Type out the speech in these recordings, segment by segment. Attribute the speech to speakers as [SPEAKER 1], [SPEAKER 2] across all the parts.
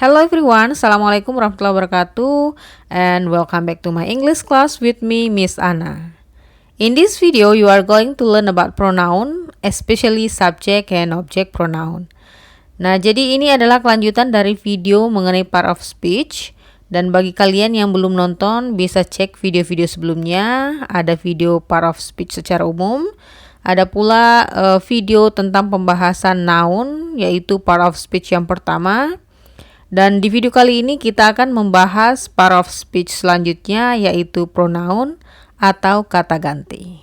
[SPEAKER 1] Hello everyone, Assalamualaikum warahmatullahi wabarakatuh, and welcome back to my English class with me, Miss Anna. In this video, you are going to learn about pronoun, especially subject and object pronoun. Nah, jadi ini adalah kelanjutan dari video mengenai part of speech. Dan bagi kalian yang belum nonton, bisa cek video-video sebelumnya. Ada video part of speech secara umum. Ada pula video tentang pembahasan noun, yaitu part of speech yang pertama. Dan di video kali ini kita akan membahas part of speech selanjutnya, yaitu pronoun atau kata ganti.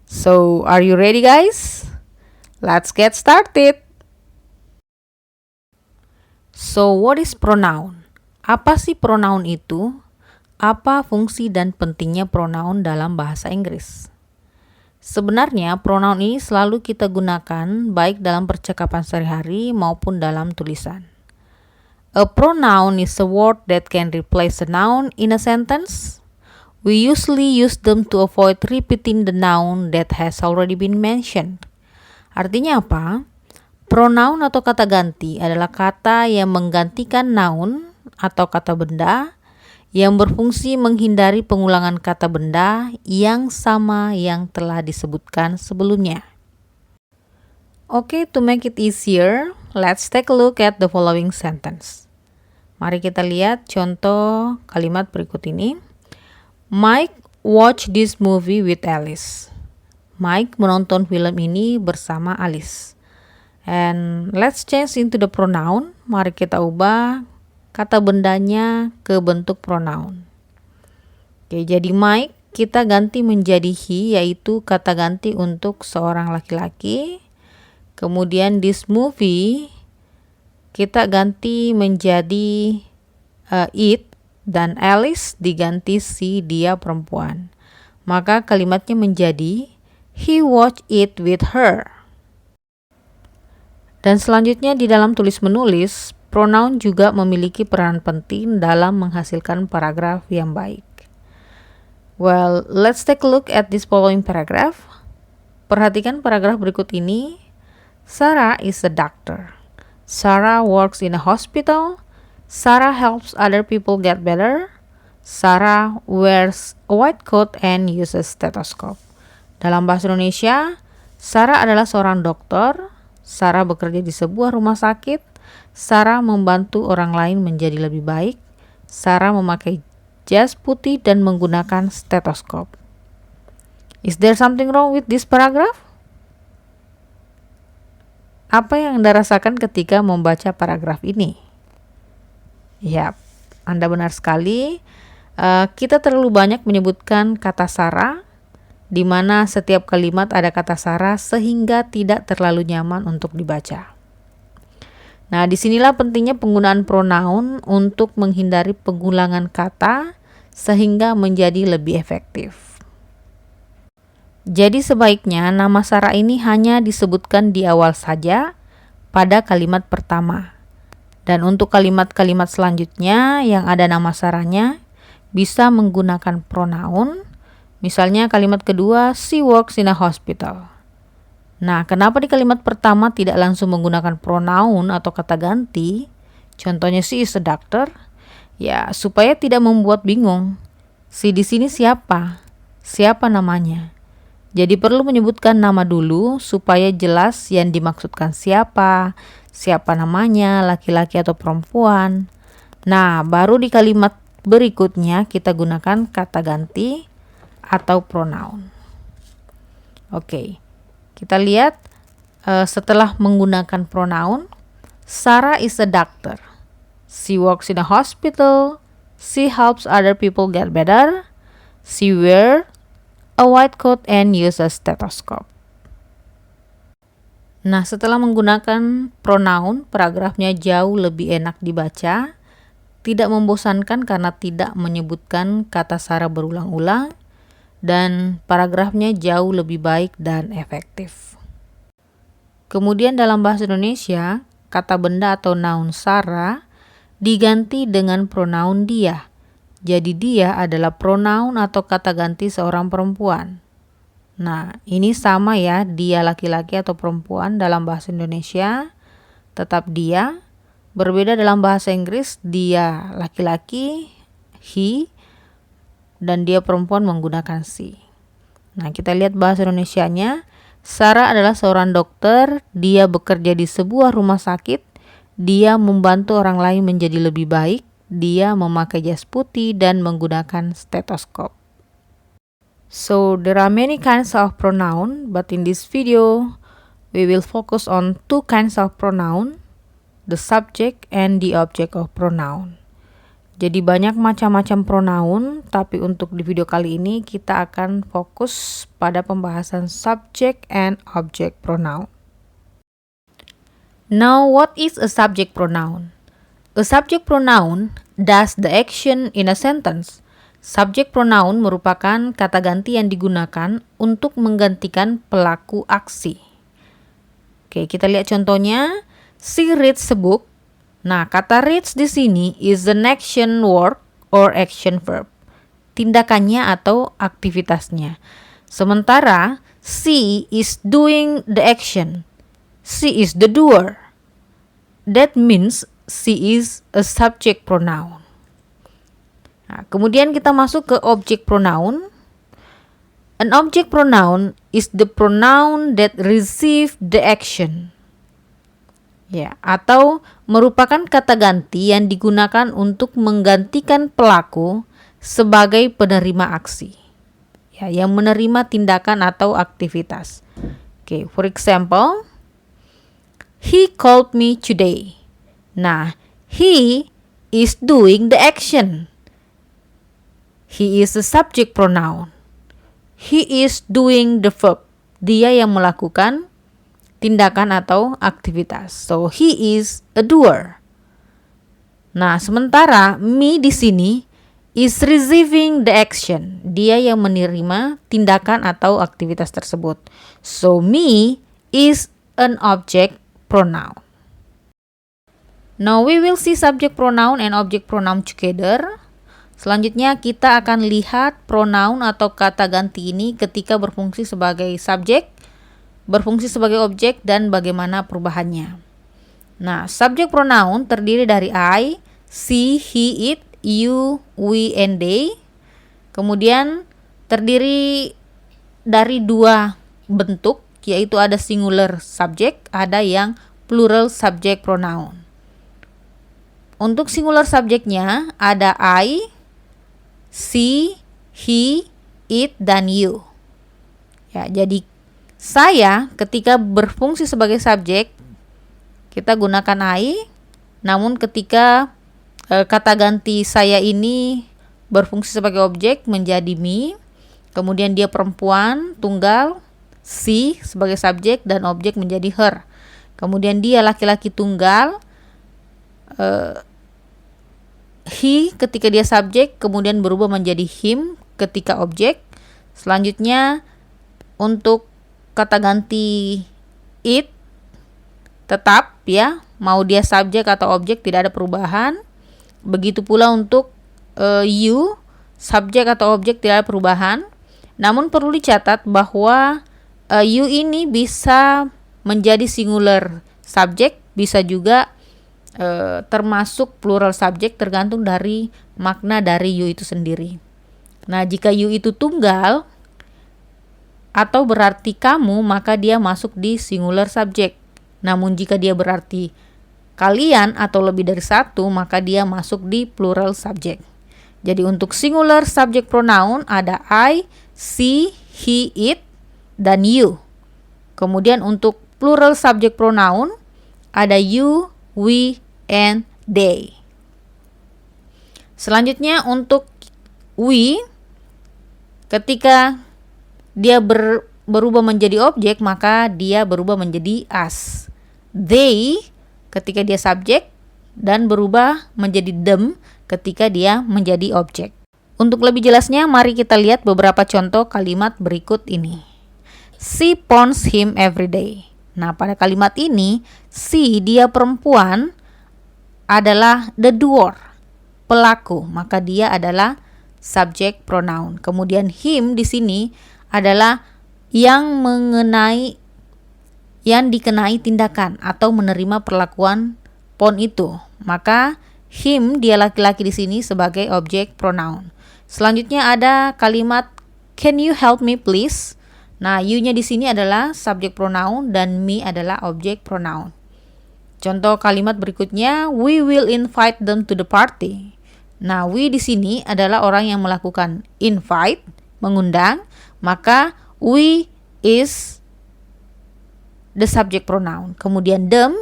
[SPEAKER 1] So, are you ready guys? Let's get started. So, what is pronoun? Apa sih pronoun itu? Apa fungsi dan pentingnya pronoun dalam bahasa Inggris? Sebenarnya pronoun ini selalu kita gunakan baik dalam percakapan sehari-hari maupun dalam tulisan. A pronoun is a word that can replace a noun in a sentence. We usually use them to avoid repeating the noun that has already been mentioned. Artinya apa? Pronoun atau kata ganti adalah kata yang menggantikan noun atau kata benda yang berfungsi menghindari pengulangan kata benda yang sama yang telah disebutkan sebelumnya. Okay, to make it easier, let's take a look at the following sentence. Mari kita lihat contoh kalimat berikut ini. Mike watch this movie with Alice. Mike menonton film ini bersama Alice. And let's change into the pronoun. Mari kita ubah kata bendanya ke bentuk pronoun. Oke, jadi Mike kita ganti menjadi he, yaitu kata ganti untuk seorang laki-laki. Kemudian this movie kita ganti menjadi it, dan Alice diganti si, dia perempuan. Maka kalimatnya menjadi he watched it with her. Dan selanjutnya di dalam tulis menulis, pronoun juga memiliki peran penting dalam menghasilkan paragraf yang baik. Well, let's take a look at this following paragraph. Perhatikan paragraf berikut ini. Sarah is a doctor. Sarah works in a hospital. Sarah helps other people get better. Sarah wears a white coat and uses stethoscope. Dalam bahasa Indonesia, Sarah adalah seorang dokter. Sarah bekerja di sebuah rumah sakit. Sarah membantu orang lain menjadi lebih baik. Sarah memakai jas putih dan menggunakan stethoscope. Is there something wrong with this paragraph? Apa yang Anda rasakan ketika membaca paragraf ini? Ya, Anda benar sekali. Kita terlalu banyak menyebutkan kata Sarah, di mana setiap kalimat ada kata Sarah sehingga tidak terlalu nyaman untuk dibaca. Nah, disinilah pentingnya penggunaan pronoun untuk menghindari pengulangan kata sehingga menjadi lebih efektif. Jadi sebaiknya nama Sarah ini hanya disebutkan di awal saja pada kalimat pertama. Dan untuk kalimat-kalimat selanjutnya yang ada nama Sarahnya bisa menggunakan pronoun. Misalnya kalimat kedua, she works in a hospital. Nah, kenapa di kalimat pertama tidak langsung menggunakan pronoun atau kata ganti? Contohnya she is a doctor. Ya, supaya tidak membuat bingung. Si di sini siapa? Siapa namanya? Jadi perlu menyebutkan nama dulu supaya jelas yang dimaksudkan siapa namanya, laki-laki atau perempuan. Nah, baru di kalimat berikutnya kita gunakan kata ganti atau pronoun. Oke, kita lihat setelah menggunakan pronoun, Sarah is a doctor. She works in a hospital. She helps other people get better. She wears a white coat and use a stethoscope. Nah, setelah menggunakan pronoun, paragrafnya jauh lebih enak dibaca, tidak membosankan karena tidak menyebutkan kata Sarah berulang-ulang, dan paragrafnya jauh lebih baik dan efektif. Kemudian dalam bahasa Indonesia, kata benda atau noun Sarah diganti dengan pronoun dia. Jadi dia adalah pronoun atau kata ganti seorang perempuan. Nah, ini sama ya, dia laki-laki atau perempuan dalam bahasa Indonesia, tetap dia. Berbeda dalam bahasa Inggris, dia laki-laki, he, dan dia perempuan menggunakan she. Nah, kita lihat bahasa Indonesianya. Sarah adalah seorang dokter, dia bekerja di sebuah rumah sakit, dia membantu orang lain menjadi lebih baik, dia memakai jas putih dan menggunakan stetoskop. So, there are many kinds of pronoun, but in this video, we will focus on two kinds of pronoun, the subject and the object of pronoun. Jadi banyak macam-macam pronoun, tapi untuk di video kali ini kita akan fokus pada pembahasan subject and object pronoun. Now, what is a subject pronoun? A subject pronoun does the action in a sentence. Subject pronoun merupakan kata ganti yang digunakan untuk menggantikan pelaku aksi. Oke, kita lihat contohnya. She reads a book. Nah, kata reads di sini is an action word or action verb. Tindakannya atau aktivitasnya. Sementara she is doing the action. She is the doer. That means she is a subject pronoun. Nah, kemudian kita masuk ke object pronoun. An object pronoun is the pronoun that receive the action. Ya, atau merupakan kata ganti yang digunakan untuk menggantikan pelaku sebagai penerima aksi. Ya, yang menerima tindakan atau aktivitas. Okay, for example, he called me today. Nah, he is doing the action. He is a subject pronoun. He is doing the verb. Dia yang melakukan tindakan atau aktivitas. So, he is a doer. Nah, sementara me di sini is receiving the action. Dia yang menerima tindakan atau aktivitas tersebut. So, me is an object pronoun. Now, we will see subject pronoun and object pronoun together. Selanjutnya, kita akan lihat pronoun atau kata ganti ini ketika berfungsi sebagai subjek, berfungsi sebagai objek, dan bagaimana perubahannya. Nah, subject pronoun terdiri dari I, she, he, it, you, we, and they. Kemudian terdiri dari dua bentuk, yaitu ada singular subject, ada yang plural subject pronoun. Untuk singular subjeknya ada I, she, he, it, dan you. Ya, jadi saya ketika berfungsi sebagai subjek, kita gunakan I, namun ketika kata ganti saya ini berfungsi sebagai objek menjadi me, kemudian dia perempuan, tunggal, she sebagai subjek dan objek menjadi her. Kemudian dia laki-laki tunggal, he ketika dia subjek, kemudian berubah menjadi him ketika objek. Selanjutnya untuk kata ganti it tetap ya, mau dia subjek atau objek tidak ada perubahan. Begitu pula untuk you, subjek atau objek tidak ada perubahan. Namun perlu dicatat bahwa you ini bisa menjadi singular subjek, bisa juga termasuk plural subjek, tergantung dari makna dari you itu sendiri. Nah, jika you itu tunggal atau berarti kamu, maka dia masuk di singular subject. Namun jika dia berarti kalian atau lebih dari satu, maka dia masuk di plural subject. Jadi untuk singular subject pronoun ada I, she, he, it, dan you. Kemudian untuk plural subject pronoun ada you, we, and they. Selanjutnya untuk we, ketika dia berubah menjadi objek, maka dia berubah menjadi us. They ketika dia subjek dan berubah menjadi them ketika dia menjadi objek. Untuk lebih jelasnya, mari kita lihat beberapa contoh kalimat berikut ini. She phones him every day. Nah, pada kalimat ini, she, dia perempuan, adalah the doer, pelaku, maka dia adalah subject pronoun. Kemudian him di sini adalah yang dikenai tindakan atau menerima perlakuan pohon itu. Maka him, dia laki-laki di sini, sebagai objek pronoun. Selanjutnya ada kalimat can you help me please? Nah, you-nya di sini adalah subjek pronoun dan me adalah objek pronoun. Contoh kalimat berikutnya, we will invite them to the party. Nah, we di sini adalah orang yang melakukan invite, mengundang, maka we is the subject pronoun. Kemudian them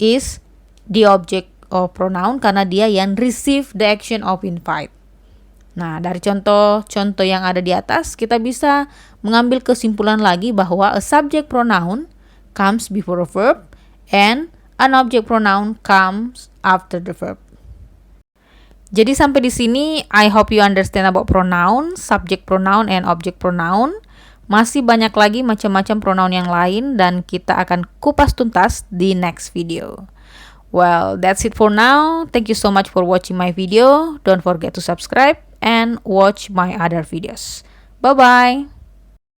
[SPEAKER 1] is the object of pronoun karena dia yang receive the action of invite. Nah, dari contoh-contoh yang ada di atas, kita bisa mengambil kesimpulan lagi bahwa a subject pronoun comes before a verb and an object pronoun comes after the verb. Jadi sampai di sini, I hope you understand about pronoun, subject pronoun, and object pronoun. Masih banyak lagi macam-macam pronoun yang lain dan kita akan kupas tuntas di next video. Well, that's it for now. Thank you so much for watching my video. Don't forget to subscribe and watch my other videos. Bye-bye.